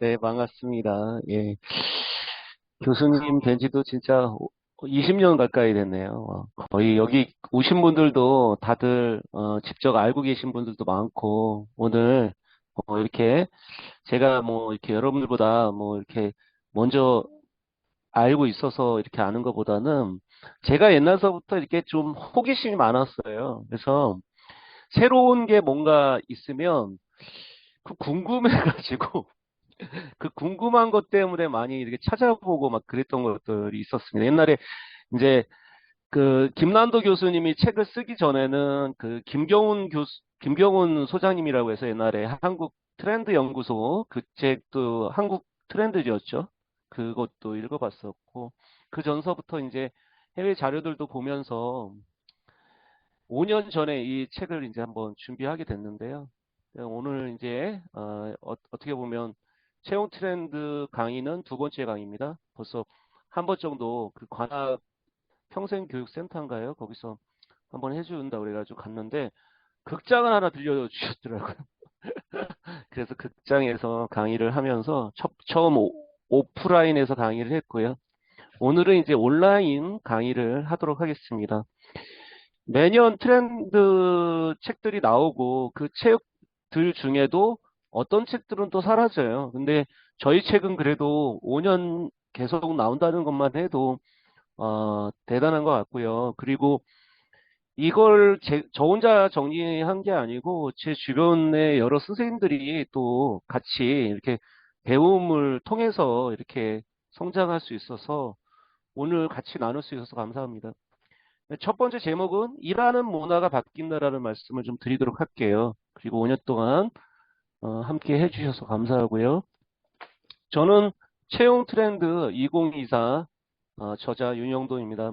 네, 반갑습니다. 예. 교수님 뵌 지도 진짜 20년 가까이 됐네요. 거의 여기 오신 분들도 다들 직접 알고 계신 분들도 많고, 오늘 이렇게 제가 뭐 이렇게 여러분들보다 뭐 이렇게 먼저 알고 있어서 이렇게 아는 것보다는 제가 옛날서부터 이렇게 좀 호기심이 많았어요. 그래서 새로운 게 뭔가 있으면 그 궁금해가지고 그 궁금한 것 때문에 많이 이렇게 찾아보고 막 그랬던 것들이 있었습니다. 옛날에 이제 그 김난도 교수님이 책을 쓰기 전에는 그 김경훈 소장님이라고 해서 옛날에 한국 트렌드 연구소 그 책도 한국 트렌드였죠. 그것도 읽어봤었고 그 전서부터 이제 해외 자료들도 보면서 5년 전에 이 책을 이제 한번 준비하게 됐는데요. 오늘 이제 떻게 보면 채용 트렌드 강의는 두 번째 강의입니다. 벌써 한 번 정도 그 관악 평생교육센터인가요? 거기서 한번 해준다고 그래가지고 갔는데 극장을 하나 들려주셨더라고요. 그래서 극장에서 강의를 하면서 처음 오프라인에서 강의를 했고요. 오늘은 이제 온라인 강의를 하도록 하겠습니다. 매년 트렌드 책들이 나오고 그 책들 중에도 어떤 책들은 또 사라져요. 근데 저희 책은 그래도 5년 계속 나온다는 것만 해도 대단한 것 같고요. 그리고 이걸 저 혼자 정리한 게 아니고 제 주변에 여러 선생님들이 또 같이 이렇게 배움을 통해서 이렇게 성장할 수 있어서 오늘 같이 나눌 수 있어서 감사합니다. 첫 번째 제목은 일하는 문화가 바뀐다라는 말씀을 좀 드리도록 할게요. 그리고 5년 동안 함께 해주셔서 감사하고요. 저는 채용 트렌드 2024 저자 윤영도입니다.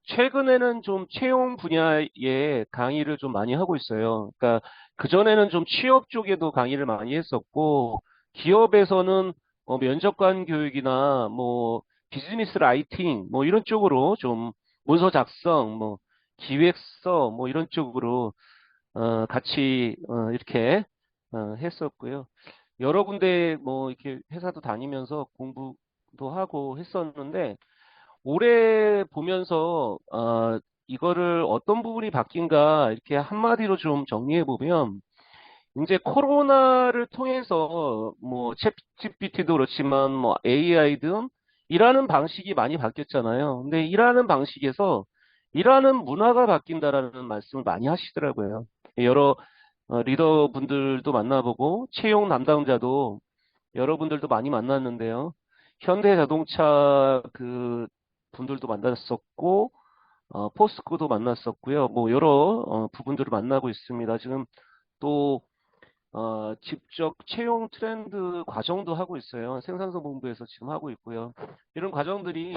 최근에는 좀 채용 분야의 강의를 좀 많이 하고 있어요. 그러니까 그전에는 좀 취업 쪽에도 강의를 많이 했었고 기업에서는 면접관 교육이나 뭐 비즈니스 라이팅 뭐 이런 쪽으로 좀 문서 작성 뭐 기획서 뭐 이런 쪽으로 같이 이렇게 했었고요. 여러 군데 뭐 이렇게 회사도 다니면서 공부도 하고 했었는데 올해 보면서 이거를 어떤 부분이 바뀐가 이렇게 한마디로 좀 정리해 보면 이제 코로나를 통해서 뭐 챗GPT도 그렇지만 뭐 AI 등 일하는 방식이 많이 바뀌었잖아요. 근데 일하는 방식에서 일하는 문화가 바뀐다라는 말씀을 많이 하시더라고요. 여러 리더분들도 만나보고 채용 담당자도 여러분들도 많이 만났는데요. 현대자동차 그 분들도 만났었고, 포스코도 만났었고요. 뭐 여러 부분들을 만나고 있습니다. 지금 또 직접 채용 트렌드 과정도 하고 있어요. 생산성 본부에서 지금 하고 있고요. 이런 과정들이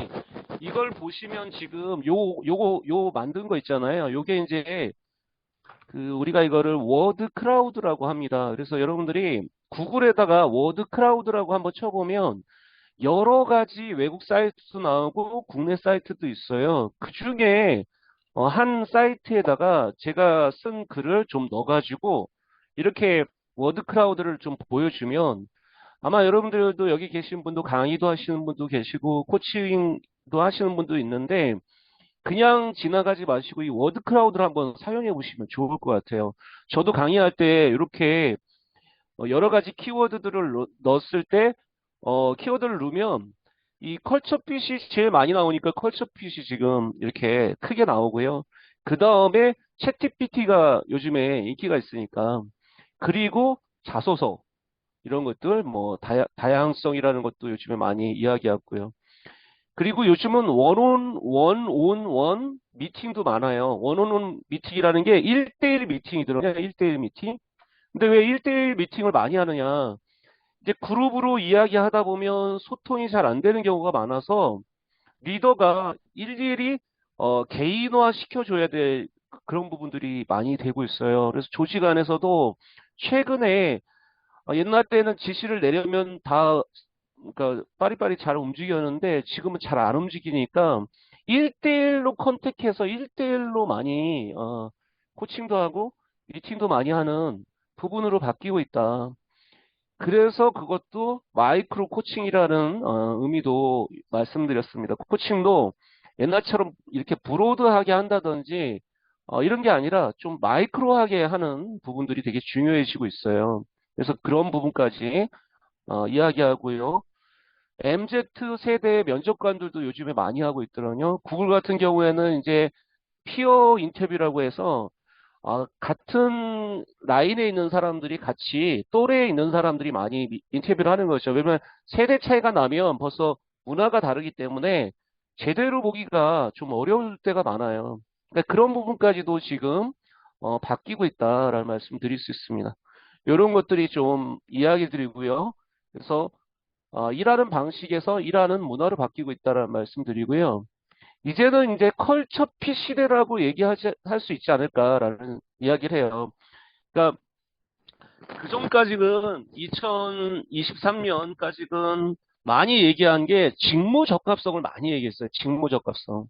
이걸 보시면 지금 요거 만든 거 있잖아요. 요게 이제 그 우리가 이거를 워드 크라우드라고 합니다. 그래서 여러분들이 구글에다가 워드 크라우드라고 한번 쳐보면 여러 가지 외국 사이트도 나오고 국내 사이트도 있어요. 그 중에 한 사이트에다가 제가 쓴 글을 좀 넣어가지고 이렇게 워드 크라우드를 좀 보여주면 아마 여러분들도 여기 계신 분도 강의도 하시는 분도 계시고 코칭도 하시는 분도 있는데 그냥 지나가지 마시고 이 워드 크라우드를 한번 사용해 보시면 좋을 것 같아요. 저도 강의할 때 이렇게 여러 가지 키워드들을 넣었을 때, 키워드를 넣으면 이 컬처핏이 제일 많이 나오니까 컬처핏이 지금 이렇게 크게 나오고요. 그 다음에 챗GPT가 요즘에 인기가 있으니까 그리고 자소서 이런 것들 뭐 다양성이라는 것도 요즘에 많이 이야기하고요. 그리고 요즘은 원온 원 미팅도 많아요. 원온원 미팅이라는 게 1대1 미팅이더라고요. 1대1 미팅. 근데 왜 1대1 미팅을 많이 하느냐? 이제 그룹으로 이야기하다 보면 소통이 잘 안 되는 경우가 많아서 리더가 일일이 개인화 시켜줘야 될 그런 부분들이 많이 되고 있어요. 그래서 조직 안에서도 최근에 옛날 때는 지시를 내려면 다 그러니까 빠리빠리 잘 움직였는데 지금은 잘 안 움직이니까 1대1로 컨택해서 1대1로 많이 코칭도 하고 미팅도 많이 하는 부분으로 바뀌고 있다. 그래서 그것도 마이크로 코칭이라는 의미도 말씀드렸습니다. 코칭도 옛날처럼 이렇게 브로드하게 한다든지 이런 게 아니라 좀 마이크로하게 하는 부분들이 되게 중요해지고 있어요. 그래서 그런 부분까지 이야기하고요. MZ 세대 면접관들도 요즘에 많이 하고 있더라고요. 구글 같은 경우에는 이제 피어 인터뷰라고 해서 같은 라인에 있는 사람들이 같이 또래에 있는 사람들이 많이 인터뷰를 하는 거죠. 왜냐면 세대 차이가 나면 벌써 문화가 다르기 때문에 제대로 보기가 좀 어려울 때가 많아요. 그러니까 그런 부분까지도 지금 바뀌고 있다라는 말씀 드릴 수 있습니다. 이런 것들이 좀 이야기 드리고요. 그래서 일하는 방식에서 일하는 문화로 바뀌고 있다는 말씀 드리고요. 이제는 이제 컬처 핏 시대라고 할 수 있지 않을까라는 이야기를 해요. 그러니까 그 전까지는 2023년까지는 많이 얘기한 게 직무 적합성을 많이 얘기했어요. 직무 적합성.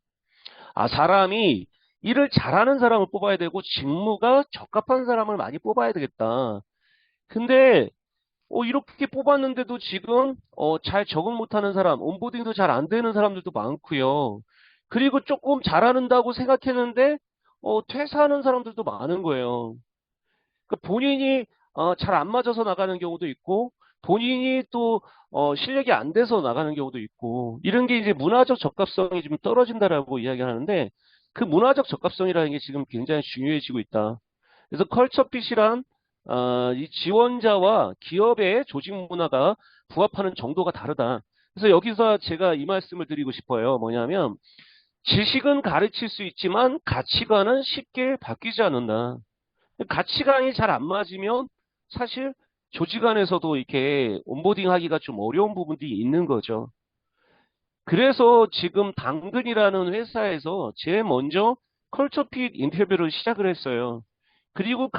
사람이 일을 잘하는 사람을 뽑아야 되고 직무가 적합한 사람을 많이 뽑아야 되겠다. 근데 이렇게 뽑았는데도 지금 잘 적응 못하는 사람, 온보딩도 잘 안 되는 사람들도 많고요. 그리고 조금 잘하는다고 생각했는데 퇴사하는 사람들도 많은 거예요. 그러니까 본인이 잘 안 맞아서 나가는 경우도 있고 본인이 또 실력이 안 돼서 나가는 경우도 있고 이런 게 이제 문화적 적합성이 좀 떨어진다라고 이야기하는데 그 문화적 적합성이라는 게 지금 굉장히 중요해지고 있다. 그래서 컬처핏이란 이 지원자와 기업의 조직 문화가 부합하는 정도가 다르다. 그래서 여기서 제가 이 말씀을 드리고 싶어요. 뭐냐면 지식은 가르칠 수 있지만 가치관은 쉽게 바뀌지 않는다. 가치관이 잘 안 맞으면 사실 조직 안에서도 이렇게 온보딩 하기가 좀 어려운 부분들이 있는 거죠. 그래서 지금 당근이라는 회사에서 제일 먼저 컬처핏 인터뷰를 시작을 했어요. 그리고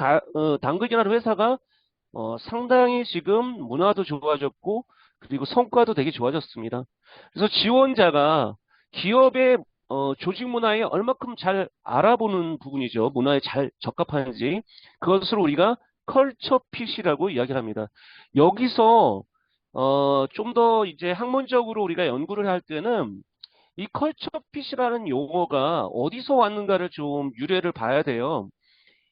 당근이라는 회사가 상당히 지금 문화도 좋아졌고 그리고 성과도 되게 좋아졌습니다. 그래서 지원자가 기업의 조직 문화에 얼마큼 잘 알아보는 부분이죠. 문화에 잘 적합하는지 그것을 우리가 컬처 핏이라고 이야기를 합니다. 여기서 좀 더 이제 학문적으로 우리가 연구를 할 때는 이 컬처 핏이라는 용어가 어디서 왔는가를 좀 유래를 봐야 돼요.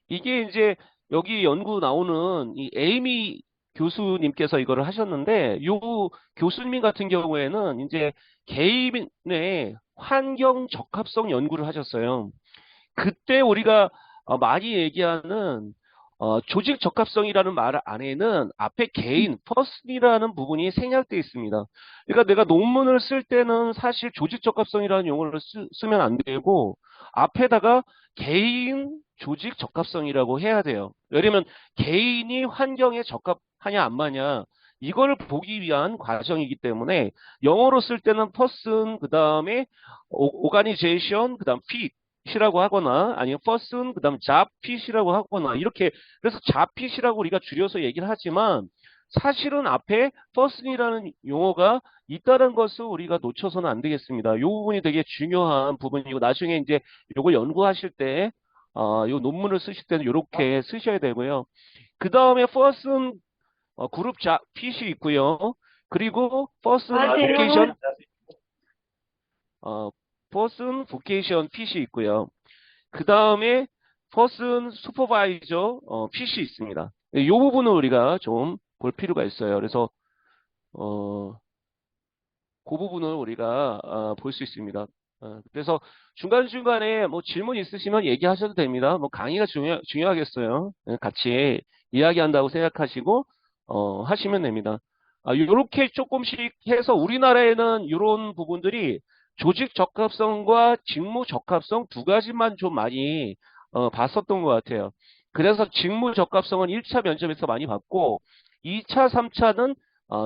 이게 이제 여기 연구 나오는 이 에이미 교수님께서 이거를 하셨는데, 요 교수님 같은 경우에는 이제 개인의 환경 적합성 연구를 하셨어요. 그때 우리가 많이 얘기하는 조직 적합성이라는 말 안에는 앞에 개인, 퍼슨이라는 부분이 생략되어 있습니다. 그러니까 내가 논문을 쓸 때는 사실 조직 적합성이라는 용어를 쓰면 안 되고 앞에다가 개인 조직 적합성이라고 해야 돼요. 왜냐면 개인이 환경에 적합하냐 안 맞냐 이걸 보기 위한 과정이기 때문에 영어로 쓸 때는 person 그다음에 오가니제이션 그다음 핏이라고 하거나 아니면 person 그다음 잡핏이라고 하거나 이렇게 그래서 잡핏이라고 우리가 줄여서 얘기를 하지만 사실은 앞에 person이라는 용어가 있다는 것을 우리가 놓쳐서는 안 되겠습니다. 이 부분이 되게 중요한 부분이고 나중에 이제 이걸 연구하실 때 요 논문을 쓰실 때는 이렇게 쓰셔야 되고요. 그 다음에 person 그룹 핏이 있고요. 그리고 person vocation 어, person vocation 핏이 있고요. 그 다음에 person supervisor 핏이 있습니다. 이 부분을 우리가 좀 볼 필요가 있어요. 그래서 어, 그 부분을 우리가 볼 수 있습니다. 그래서 중간중간에 뭐 질문 있으시면 얘기하셔도 됩니다. 뭐 강의가 중요하겠어요. 같이 이야기한다고 생각하시고 하시면 됩니다. 요렇게 조금씩 해서 우리나라에는 이런 부분들이 조직 적합성과 직무 적합성 두 가지만 좀 많이 봤었던 것 같아요. 그래서 직무 적합성은 1차 면접에서 많이 봤고 2차, 3차는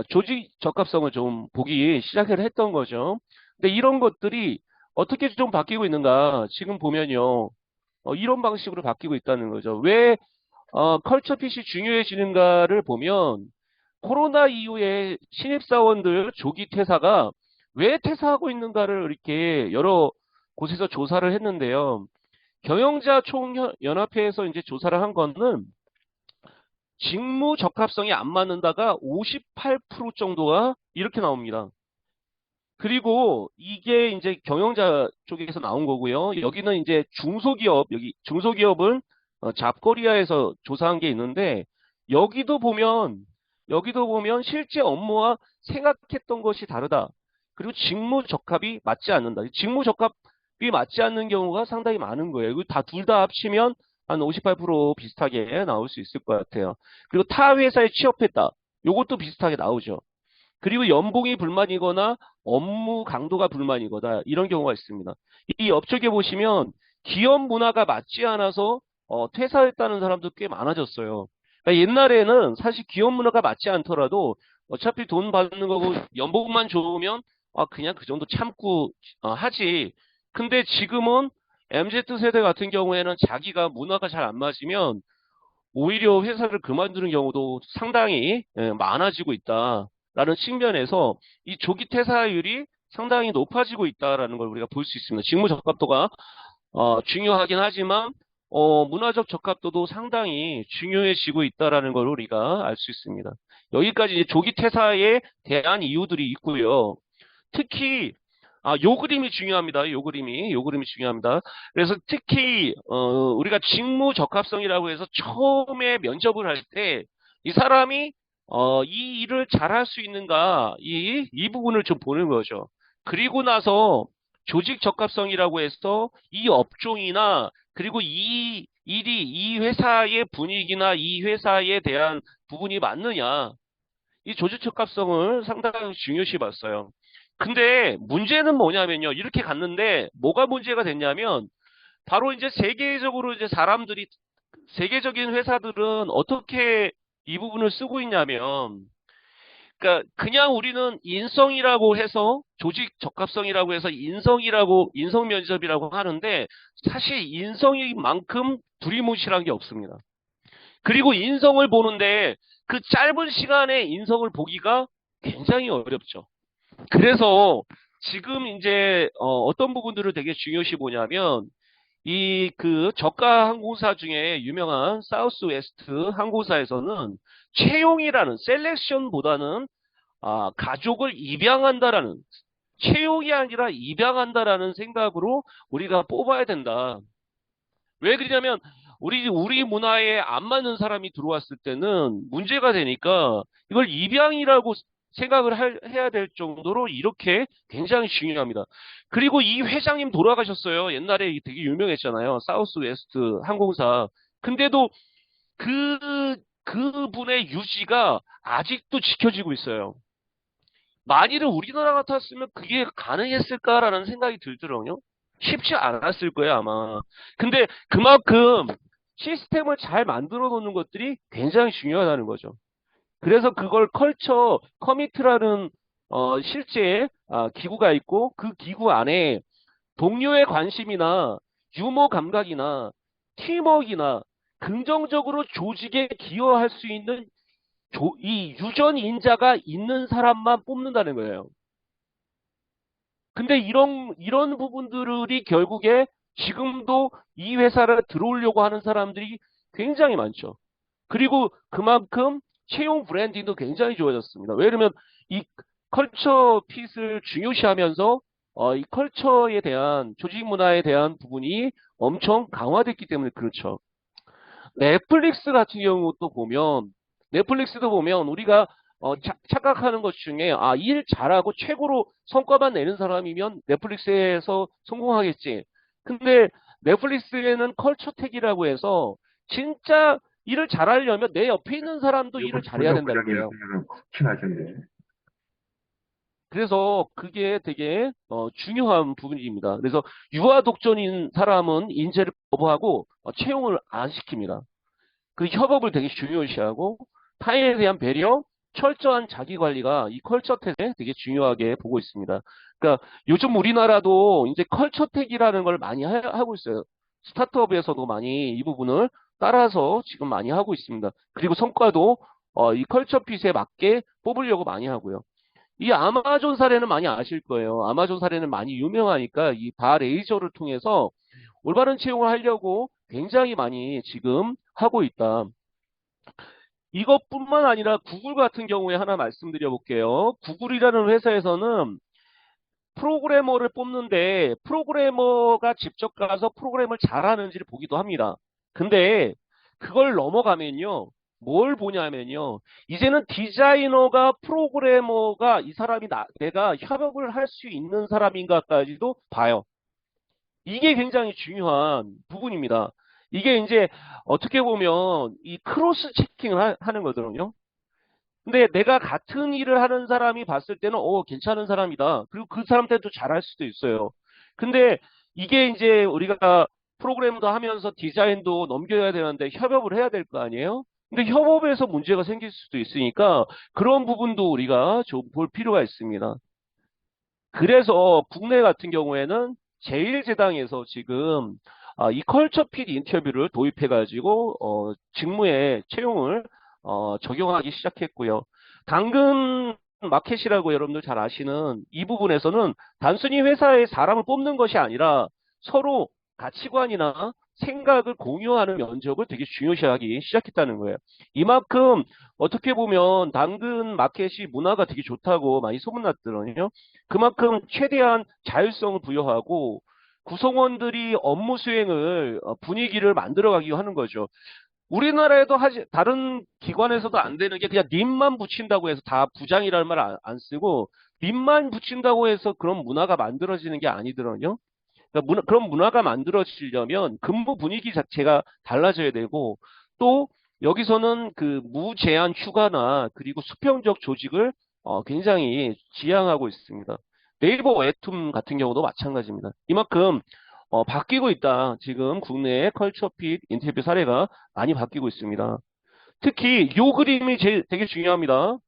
조직 적합성을 좀 보기 시작을 했던 거죠. 근데 이런 것들이 어떻게 좀 바뀌고 있는가? 지금 보면요. 이런 방식으로 바뀌고 있다는 거죠. 왜 컬처 핏이 중요해지는가를 보면 코로나 이후에 신입사원들 조기 퇴사가 왜 퇴사하고 있는가를 이렇게 여러 곳에서 조사를 했는데요. 경영자 총연합회에서 이제 조사를 한 거는 직무 적합성이 안 맞는다가 58% 정도가 이렇게 나옵니다. 그리고 이게 이제 경영자 쪽에서 나온 거고요. 여기는 이제 중소기업, 여기 중소기업은 잡코리아에서 조사한 게 있는데 여기도 보면 여기도 보면 실제 업무와 생각했던 것이 다르다. 그리고 직무 적합이 맞지 않는다. 직무 적합이 맞지 않는 경우가 상당히 많은 거예요. 이거 다 둘 다 합치면 한 58% 비슷하게 나올 수 있을 것 같아요. 그리고 타 회사에 취업했다. 요것도 비슷하게 나오죠. 그리고 연봉이 불만이거나 업무 강도가 불만이거나 이런 경우가 있습니다. 이 업적에 보시면 기업 문화가 맞지 않아서 퇴사했다는 사람도 꽤 많아졌어요. 그러니까 옛날에는 사실 기업 문화가 맞지 않더라도 어차피 돈 받는 거고 연봉만 좋으면 그냥 그 정도 참고 하지. 근데 지금은 MZ 세대 같은 경우에는 자기가 문화가 잘 안 맞으면 오히려 회사를 그만두는 경우도 상당히 많아지고 있다라는 측면에서 이 조기 퇴사율이 상당히 높아지고 있다라는 걸 우리가 볼 수 있습니다. 직무 적합도가 중요하긴 하지만 문화적 적합도도 상당히 중요해지고 있다라는 걸 우리가 알 수 있습니다. 여기까지 이제 조기 퇴사에 대한 이유들이 있고요. 특히 요 그림이 중요합니다. 요 그림이 중요합니다. 그래서 특히 우리가 직무 적합성이라고 해서 처음에 면접을 할 때 이 사람이 이 일을 잘할 수 있는가 이 부분을 좀 보는 거죠. 그리고 나서 조직 적합성이라고 해서 이 업종이나 그리고 이 일이 이 회사의 분위기나 이 회사에 대한 부분이 맞느냐 이 조직 적합성을 상당히 중요시 봤어요. 근데 문제는 뭐냐면요. 이렇게 갔는데 뭐가 문제가 됐냐면 바로 이제 세계적으로 이제 사람들이 세계적인 회사들은 어떻게 이 부분을 쓰고 있냐면 그러니까 그냥 우리는 인성이라고 해서 조직 적합성이라고 해서 인성이라고 인성 면접이라고 하는데 사실 인성인 만큼 두리뭉실한 게 없습니다. 그리고 인성을 보는데 그 짧은 시간에 인성을 보기가 굉장히 어렵죠. 그래서 지금 이제 떤 부분들을 되게 중요시 보냐면 이 그 저가 항공사 중에 유명한 사우스웨스트 항공사에서는 채용이라는 셀렉션보다는 가족을 입양한다라는 채용이 아니라 입양한다라는 생각으로 우리가 뽑아야 된다. 왜 그러냐면 우리 문화에 안 맞는 사람이 들어왔을 때는 문제가 되니까 이걸 입양이라고 생각을 해야 될 정도로 이렇게 굉장히 중요합니다. 그리고 이 회장님 돌아가셨어요. 옛날에 되게 유명했잖아요. 사우스 웨스트 항공사. 근데도 그분의 유지가 아직도 지켜지고 있어요. 만일은 우리나라 같았으면 그게 가능했을까라는 생각이 들더라고요. 쉽지 않았을 거예요, 아마. 근데 그만큼 시스템을 잘 만들어 놓는 것들이 굉장히 중요하다는 거죠. 그래서 그걸 커미트라는 실제 기구가 있고 그 기구 안에 동료의 관심이나 유머 감각이나 팀워크나 긍정적으로 조직에 기여할 수 있는 이 유전 인자가 있는 사람만 뽑는다는 거예요. 근데 이런 부분들이 결국에 지금도 이 회사를 들어오려고 하는 사람들이 굉장히 많죠. 그리고 그만큼 채용 브랜딩도 굉장히 좋아졌습니다. 왜냐면 이 컬처 핏을 중요시하면서 이 컬처에 대한 조직 문화에 대한 부분이 엄청 강화됐기 때문에 그렇죠. 넷플릭스 같은 경우도 보면 넷플릭스도 보면 우리가 착각하는 것 중에 일 잘하고 최고로 성과만 내는 사람이면 넷플릭스에서 성공하겠지. 근데 넷플릭스에는 컬처택이라고 해서 진짜 일을 잘하려면 내 옆에 있는 사람도 일을 잘해야 전혀 된다는 부장님 거예요. 생각은 그렇긴 하겠네. 그래서 그게 되게 중요한 부분입니다. 그래서 유아 독전인 사람은 인재를 거부하고 채용을 안 시킵니다. 그 협업을 되게 중요시하고 타인에 대한 배려, 철저한 자기 관리가 이 컬처텍에 되게 중요하게 보고 있습니다. 그러니까 요즘 우리나라도 이제 컬처텍이라는 걸 많이 하고 있어요. 스타트업에서도 많이 이 부분을 따라서 지금 많이 하고 있습니다. 그리고 성과도 이 컬처핏에 맞게 뽑으려고 많이 하고요. 이 아마존 사례는 많이 아실 거예요. 아마존 사례는 많이 유명하니까 이 바레이저를 통해서 올바른 채용을 하려고 굉장히 많이 지금 하고 있다. 이것뿐만 아니라 구글 같은 경우에 하나 말씀드려 볼게요. 구글이라는 회사에서는 프로그래머를 뽑는데 프로그래머가 직접 가서 프로그램을 잘하는지를 보기도 합니다. 근데 그걸 넘어가면요. 뭘 보냐면요. 이제는 디자이너가 프로그래머가 이 사람이 내가 협업을 할 수 있는 사람인가까지도 봐요. 이게 굉장히 중요한 부분입니다. 이게 이제 어떻게 보면 이 크로스 체킹을 하는 거거든요. 근데 내가 같은 일을 하는 사람이 봤을 때는, 괜찮은 사람이다. 그리고 그 사람한테도 잘할 수도 있어요. 근데 이게 이제 우리가 프로그램도 하면서 디자인도 넘겨야 되는데 협업을 해야 될 거 아니에요? 근데 협업에서 문제가 생길 수도 있으니까 그런 부분도 우리가 좀 볼 필요가 있습니다. 그래서 국내 같은 경우에는 제1제당에서 지금 이 컬처핏 인터뷰를 도입해가지고 직무에 채용을 적용하기 시작했고요. 당근 마켓이라고 여러분들 잘 아시는 이 부분에서는 단순히 회사에 사람을 뽑는 것이 아니라 서로 가치관이나 생각을 공유하는 면접을 되게 중요시하기 시작했다는 거예요. 이만큼 어떻게 보면 당근 마켓이 문화가 되게 좋다고 많이 소문났더라고요. 그만큼 최대한 자율성을 부여하고 구성원들이 업무 수행을 분위기를 만들어가기 하는 거죠. 우리나라에도 다른 기관에서도 안 되는 게 그냥 님만 붙인다고 해서 다 부장이라는 말 안 쓰고 님만 붙인다고 해서 그런 문화가 만들어지는 게 아니더라고요. 그러니까 그런 문화가 만들어지려면 근무 분위기 자체가 달라져야 되고 또 여기서는 그 무제한 휴가나 그리고 수평적 조직을 굉장히 지향하고 있습니다. 네이버 웹툰 같은 경우도 마찬가지입니다. 이만큼 바뀌고 있다. 지금 국내의 컬처핏 인터뷰 사례가 많이 바뀌고 있습니다. 특히 요 그림이 되게 중요합니다.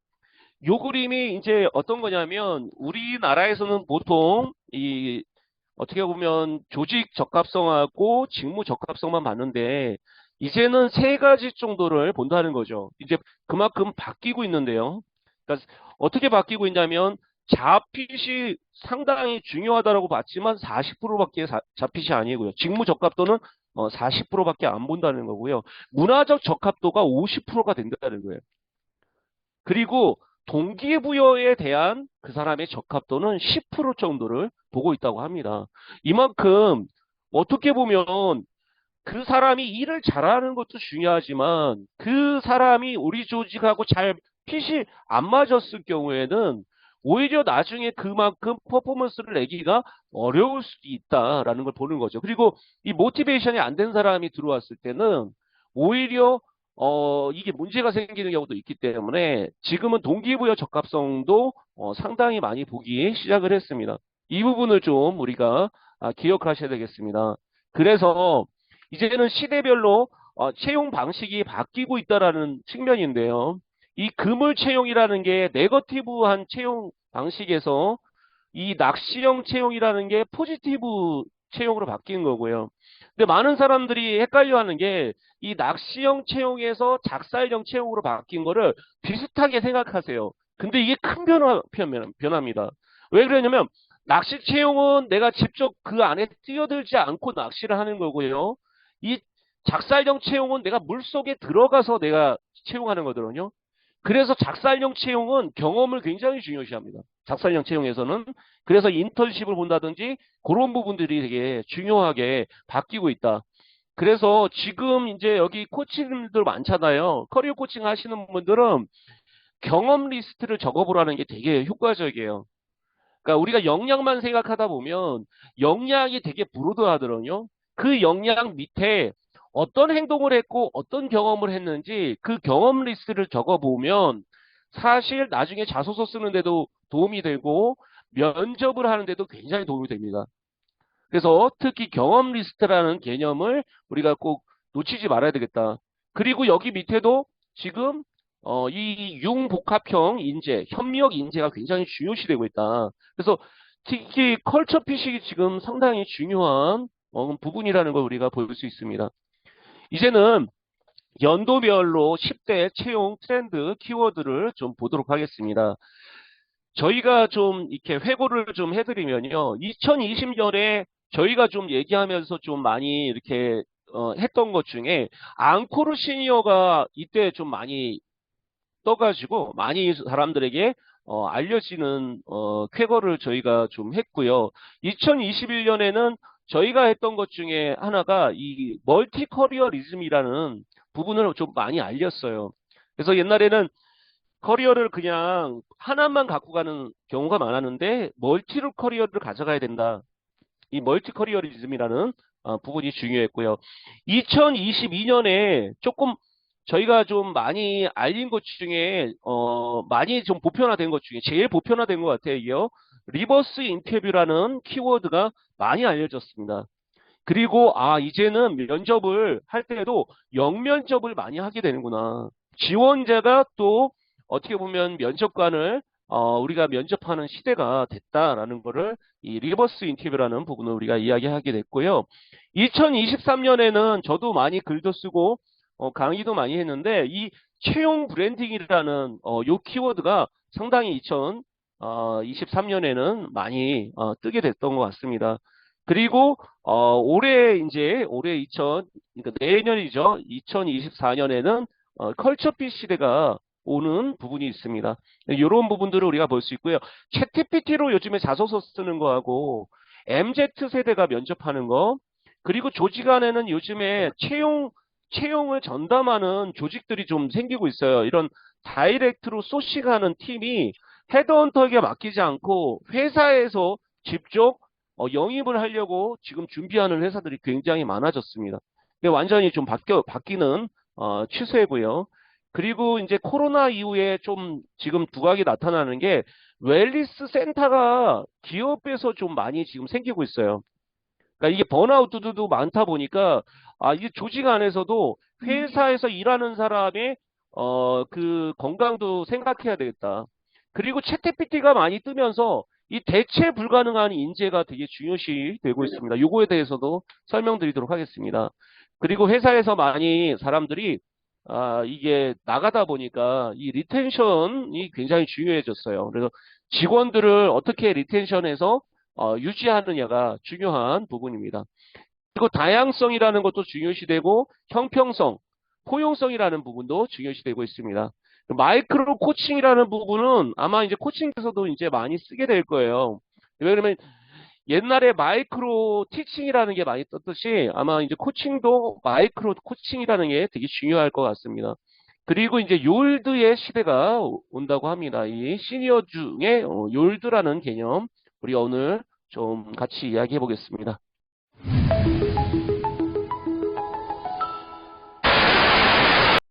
요 그림이 이제 어떤 거냐면 우리나라에서는 보통 이 어떻게 보면 조직 적합성하고 직무 적합성만 봤는데 이제는 세 가지 정도를 본다는 거죠. 이제 그만큼 바뀌고 있는데요. 그러니까 어떻게 바뀌고 있냐면 자핏이 상당히 중요하다라고 봤지만 40%밖에 자핏이 아니고요. 직무 적합도는 40%밖에 안 본다는 거고요. 문화적 적합도가 50%가 된다는 거예요. 그리고 동기부여에 대한 그 사람의 적합도는 10% 정도를 보고 있다고 합니다. 이만큼 어떻게 보면 그 사람이 일을 잘하는 것도 중요하지만 그 사람이 우리 조직하고 잘 핏이 안 맞았을 경우에는 오히려 나중에 그만큼 퍼포먼스를 내기가 어려울 수도 있다라는 걸 보는 거죠. 그리고 이 모티베이션이 안 된 사람이 들어왔을 때는 오히려 이게 문제가 생기는 경우도 있기 때문에 지금은 동기부여 적합성도 상당히 많이 보기 시작을 했습니다. 이 부분을 좀 우리가 기억하셔야 되겠습니다. 그래서 이제는 시대별로 채용 방식이 바뀌고 있다라는 측면인데요. 이 금을 채용이라는 게 네거티브한 채용 방식에서 이 낚시형 채용이라는 게 포지티브 채용으로 바뀐 거고요. 근데 많은 사람들이 헷갈려 하는 게 이 낚시형 채용에서 작살형 채용으로 바뀐 거를 비슷하게 생각하세요. 근데 이게 큰 변화입니다. 왜 그러냐면 낚시 채용은 내가 직접 그 안에 뛰어들지 않고 낚시를 하는 거고요. 이 작살형 채용은 내가 물속에 들어가서 내가 채용하는 거거든요. 그래서 작살형 채용은 경험을 굉장히 중요시합니다. 작살형 채용에서는. 그래서 인턴십을 본다든지 그런 부분들이 되게 중요하게 바뀌고 있다. 그래서 지금 이제 여기 코치님들 많잖아요. 커리어 코칭 하시는 분들은 경험 리스트를 적어보라는 게 되게 효과적이에요. 그러니까 우리가 역량만 생각하다 보면 역량이 되게 불호도하더군요. 그 역량 밑에 어떤 행동을 했고 어떤 경험을 했는지 그 경험 리스트를 적어보면 사실 나중에 자소서 쓰는데도 도움이 되고 면접을 하는데도 굉장히 도움이 됩니다. 그래서 특히 경험 리스트라는 개념을 우리가 꼭 놓치지 말아야 되겠다. 그리고 여기 밑에도 지금 이 융복합형 인재, 협력 인재가 굉장히 중요시되고 있다. 그래서 특히 컬처 피식이 지금 상당히 중요한 부분이라는 걸 우리가 볼 수 있습니다. 이제는 연도별로 10대 채용 트렌드 키워드를 좀 보도록 하겠습니다. 저희가 좀 이렇게 회고를 좀 해드리면요. 2020년에 저희가 좀 얘기하면서 좀 많이 이렇게 했던 것 중에 앙코르 시니어가 이때 좀 많이 떠가지고 많이 사람들에게 알려지는 쾌거를 저희가 좀 했고요. 2021년에는 저희가 했던 것 중에 하나가 이 멀티 커리어리즘이라는 부분을 좀 많이 알렸어요. 그래서 옛날에는 커리어를 그냥 하나만 갖고 가는 경우가 많았는데 멀티 커리어를 가져가야 된다. 이 멀티 커리어리즘이라는 부분이 중요했고요. 2022년에 조금 저희가 좀 많이 알린 것 중에 많이 좀 보편화된 것 중에 제일 보편화된 것 같아요. 이게요. 리버스 인터뷰라는 키워드가 많이 알려졌습니다. 그리고 이제는 면접을 할 때도 영면접을 많이 하게 되는구나. 지원자가 또 어떻게 보면 면접관을 우리가 면접하는 시대가 됐다라는 거를 이 리버스 인터뷰라는 부분을 우리가 이야기하게 됐고요. 2023년에는 저도 많이 글도 쓰고 강의도 많이 했는데 이 채용 브랜딩이라는 요 키워드가 상당히 2023년에는 많이 뜨게 됐던 것 같습니다. 그리고 올해 2000, 그러니까 내년이죠. 2024년에는 컬처핏 시대가 오는 부분이 있습니다. 이런 부분들을 우리가 볼 수 있고요. 챗GPT로 요즘에 자소서 쓰는 거하고 MZ 세대가 면접하는 거, 그리고 조직 안에는 요즘에 채용을 전담하는 조직들이 좀 생기고 있어요. 이런 다이렉트로 소싱하는 팀이 헤드헌터에게 맡기지 않고 회사에서 직접 영입을 하려고 지금 준비하는 회사들이 굉장히 많아졌습니다. 이게 완전히 좀 바뀌는 추세고요. 그리고 이제 코로나 이후에 좀 지금 두각이 나타나는 게 웰니스 센터가 기업에서 좀 많이 지금 생기고 있어요. 그러니까 이게 번아웃도 많다 보니까 이게 조직 안에서도 회사에서 일하는 사람의 그 건강도 생각해야 되겠다. 그리고 챗GPT가 많이 뜨면서 이 대체 불가능한 인재가 되게 중요시 되고 있습니다. 요거에 대해서도 설명드리도록 하겠습니다. 그리고 회사에서 많이 사람들이 이게 나가다 보니까 이 리텐션이 굉장히 중요해졌어요. 그래서 직원들을 어떻게 리텐션해서 유지하느냐가 중요한 부분입니다. 그리고 다양성이라는 것도 중요시되고 형평성, 포용성이라는 부분도 중요시되고 있습니다. 마이크로 코칭이라는 부분은 아마 이제 코칭에서도 이제 많이 쓰게 될 거예요. 왜냐면 옛날에 마이크로 티칭이라는 게 많이 떴듯이 아마 이제 코칭도 마이크로 코칭이라는 게 되게 중요할 것 같습니다. 그리고 이제 요일드의 시대가 온다고 합니다. 이 시니어 중에 요일드라는 개념 우리 오늘 좀 같이 이야기해 보겠습니다.